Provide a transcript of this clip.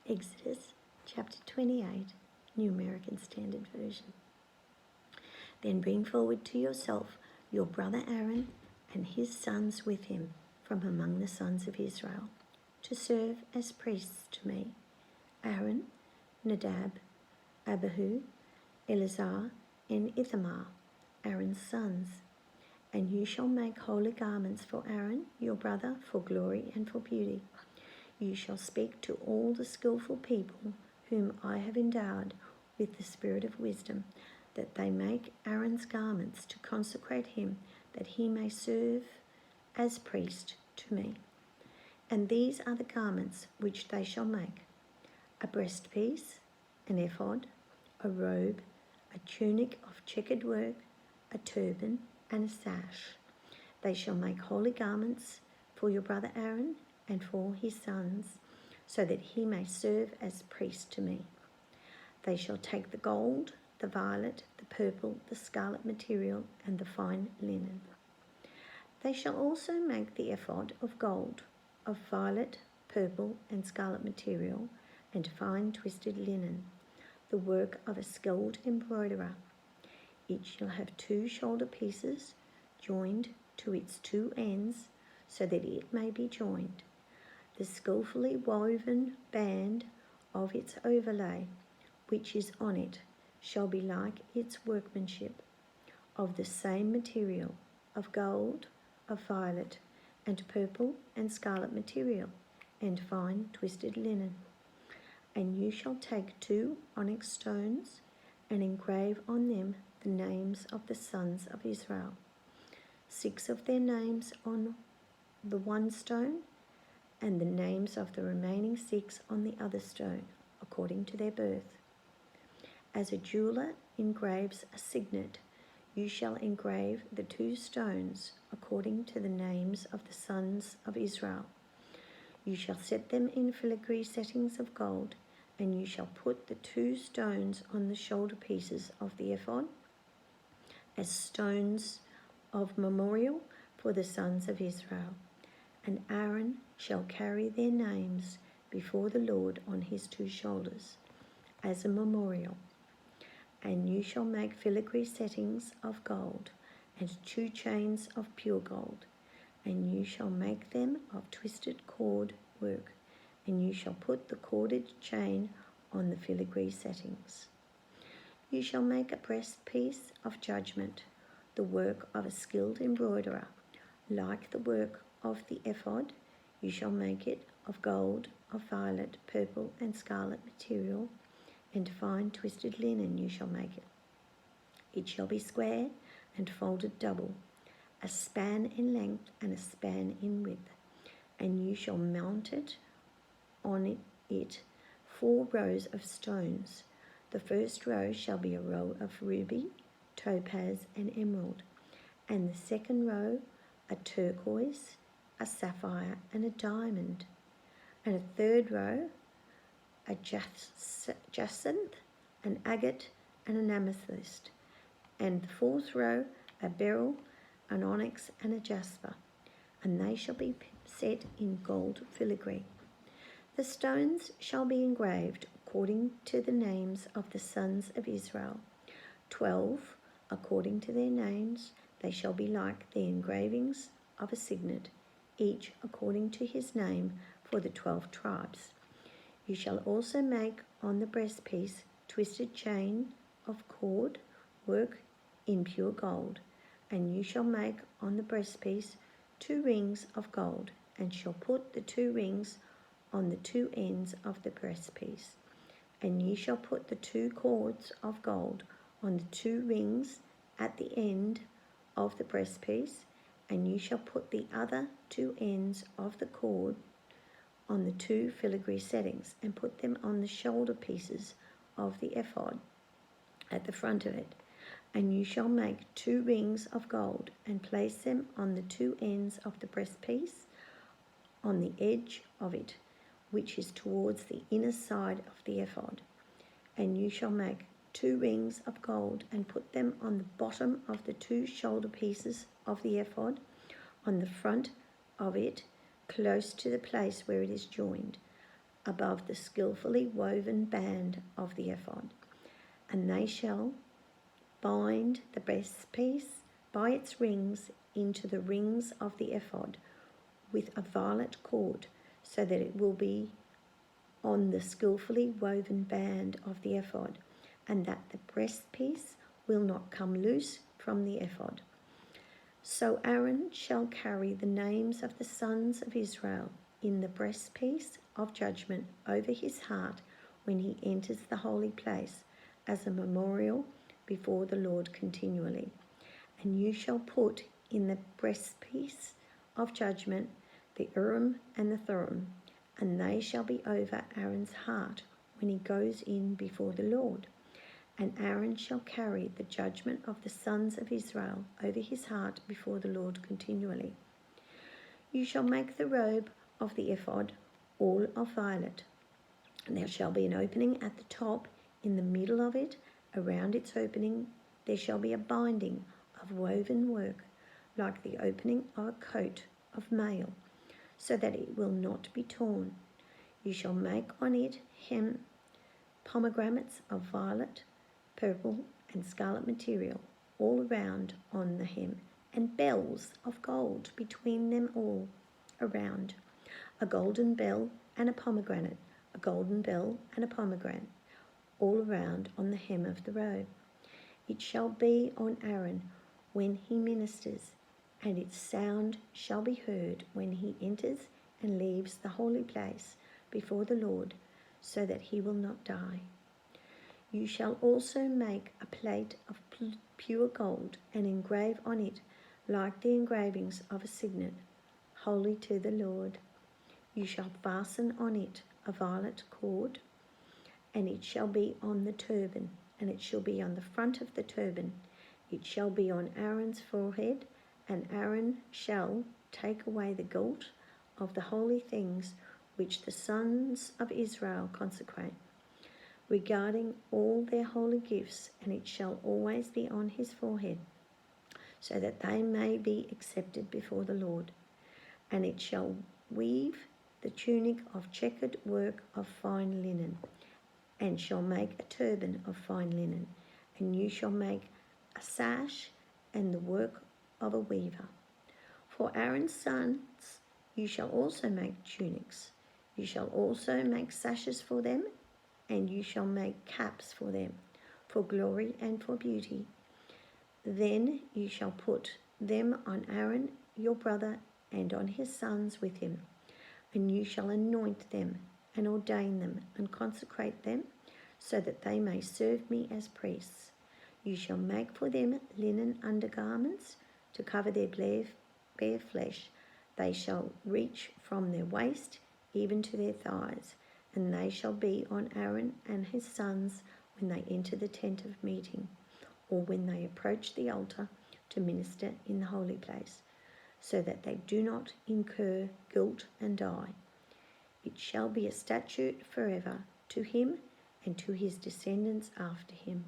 Exodus chapter 28, New American Standard Version. Then bring forward to yourself your brother Aaron and his sons with him from among the sons of Israel, to serve as priests to me. Aaron, Nadab, Abihu, Eleazar, and Ithamar, Aaron's sons. And you shall make holy garments for Aaron, your brother, for glory and for beauty. You shall speak to all the skillful people whom I have endowed with the spirit of wisdom, that they make Aaron's garments to consecrate him, that he may serve as priest to me. And these are the garments which they shall make: a breastpiece, an ephod, a robe, a tunic of checkered work, a turban, and a sash. They shall make holy garments for your brother Aaron and for his sons, so that he may serve as priest to me. They shall take the gold, the violet, the purple, the scarlet material, and the fine linen. They shall also make the ephod of gold, of violet, purple, and scarlet material, and fine twisted linen, the work of a skilled embroiderer. It shall have 2 shoulder pieces joined to its 2 ends, so that it may be joined. The skillfully woven band of its overlay, which is on it, shall be like its workmanship, of the same material, of gold, of violet, and purple and scarlet material, and fine twisted linen. And you shall take 2 onyx stones, and engrave on them the names of the sons of Israel, 6 of their names on the one stone, and the names of the remaining 6 on the other stone, according to their birth. As a jeweler engraves a signet, you shall engrave the 2 stones according to the names of the sons of Israel. You shall set them in filigree settings of gold, and you shall put the 2 stones on the shoulder pieces of the ephod as stones of memorial for the sons of Israel. And Aaron shall carry their names before the Lord on his 2 shoulders, as a memorial. And you shall make filigree settings of gold, and 2 chains of pure gold, and you shall make them of twisted cord work, and you shall put the corded chain on the filigree settings. You shall make a breastpiece of judgment, the work of a skilled embroiderer, like the work of the ephod. You shall make it of gold, of violet, purple, and scarlet material, and fine twisted linen you shall make it. It shall be square and folded double, a span in length and a span in width, and you shall mount it on it 4 rows of stones. The first row shall be a row of ruby, topaz, and emerald, and the second row a turquoise, a sapphire, and a diamond, and a third row a jacinth, an agate, and an amethyst, and the 4th row a beryl, an onyx, and a jasper, and they shall be set in gold filigree. The stones shall be engraved according to the names of the sons of Israel, 12 according to their names. They shall be like the engravings of a signet, each according to his name for the 12 tribes. You shall also make on the breastpiece twisted chain of cord work in pure gold, and you shall make on the breastpiece 2 rings of gold, and shall put the 2 rings on the 2 ends of the breastpiece. And you shall put the 2 cords of gold on the 2 rings at the end of the breastpiece, and you shall put the other 2 ends of the cord on the 2 filigree settings, and put them on the shoulder pieces of the ephod at the front of it. And you shall make 2 rings of gold, and place them on the 2 ends of the breastpiece, on the edge of it, which is towards the inner side of the ephod. And you shall make 2 rings of gold, and put them on the bottom of the 2 shoulder pieces of the ephod, on the front of it, close to the place where it is joined, above the skillfully woven band of the ephod. And they shall bind the breastpiece by its rings into the rings of the ephod with a violet cord, so that it will be on the skillfully woven band of the ephod, and that the breastpiece will not come loose from the ephod. So Aaron shall carry the names of the sons of Israel in the breastpiece of judgment over his heart when he enters the holy place, as a memorial before the Lord continually. And you shall put in the breastpiece of judgment the Urim and the Thummim, and they shall be over Aaron's heart when he goes in before the Lord. And Aaron shall carry the judgment of the sons of Israel over his heart before the Lord continually. You shall make the robe of the ephod all of violet. And there shall be an opening at the top. In the middle of it, around its opening, there shall be a binding of woven work, like the opening of a coat of mail, so that it will not be torn. You shall make on it hem pomegranates of violet, purple, and scarlet material all around on the hem, and bells of gold between them all around, a golden bell and a pomegranate, a golden bell and a pomegranate, all around on the hem of the robe. It shall be on Aaron when he ministers, and its sound shall be heard when he enters and leaves the holy place before the Lord, so that he will not die. You shall also make a plate of pure gold and engrave on it, like the engravings of a signet, holy to the Lord. You shall fasten on it a violet cord, and it shall be on the turban, and it shall be on the front of the turban. It shall be on Aaron's forehead, and Aaron shall take away the guilt of the holy things which the sons of Israel consecrate, regarding all their holy gifts, and it shall always be on his forehead, so that they may be accepted before the Lord. And it shall weave the tunic of checkered work of fine linen, and shall make a turban of fine linen, and you shall make a sash and the work of a weaver. For Aaron's sons you shall also make tunics. You shall also make sashes for them, and you shall make caps for them, for glory and for beauty. Then you shall put them on Aaron your brother and on his sons with him, and you shall anoint them and ordain them and consecrate them, so that they may serve me as priests. You shall make for them linen undergarments to cover their bare flesh. They shall reach from their waist even to their thighs, and they shall be on Aaron and his sons when they enter the tent of meeting, or when they approach the altar to minister in the holy place, so that they do not incur guilt and die. It shall be a statute forever to him and to his descendants after him.